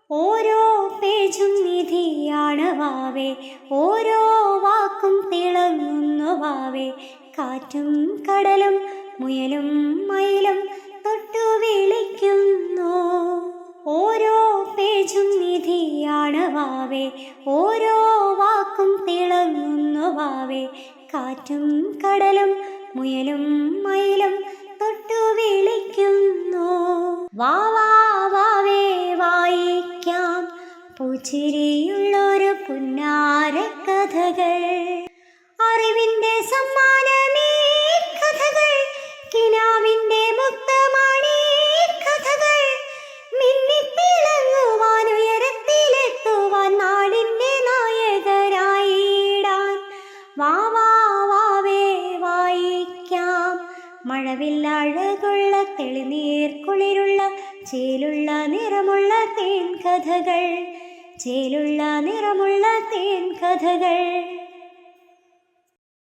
ഓരോ പേജും നിധിയാണ് വാവേ, ഓരോ വാക്കും തിളങ്ങുന്നു വാവേ. കാറ്റും കടലും മുയലും മയിലും തൊട്ടു വിളിക്കുന്നു. ഓരോ പേജും നിധിയാണ് വാവേ, ഓരോ വാക്കും തിളങ്ങുന്നു വാവേ. കാറ്റും കടലും മുയലും മയിലും തൊട്ടു വിളിക്കുന്നു. വാവാ വാവേ വായിക്കാം പൂച്ചിരിയുള്ളൊരു പുന്നാര കഥകൾ. അറിവിൻ്റെ സമ്മാനമേ കഥകൾ, കിനാവിൻ്റെ മുക്തമാണീ കഥകൾ. മിന്നിത്തിളങ്ങുവാൻ ഉയരത്തിലെത്തുവാൻ നാടിൻ്റെ നായകരായിടാൻ. വാവാ വാവേ വായിക്കാം. മഴവില്ലഴകുള്ള തെളിനീർ കുളിരുള്ള ചേലുള്ള നിറമുള്ള തേൻ കഥകൾ, ചേലുള്ള നിറമുള്ള തേൻ കഥകൾ.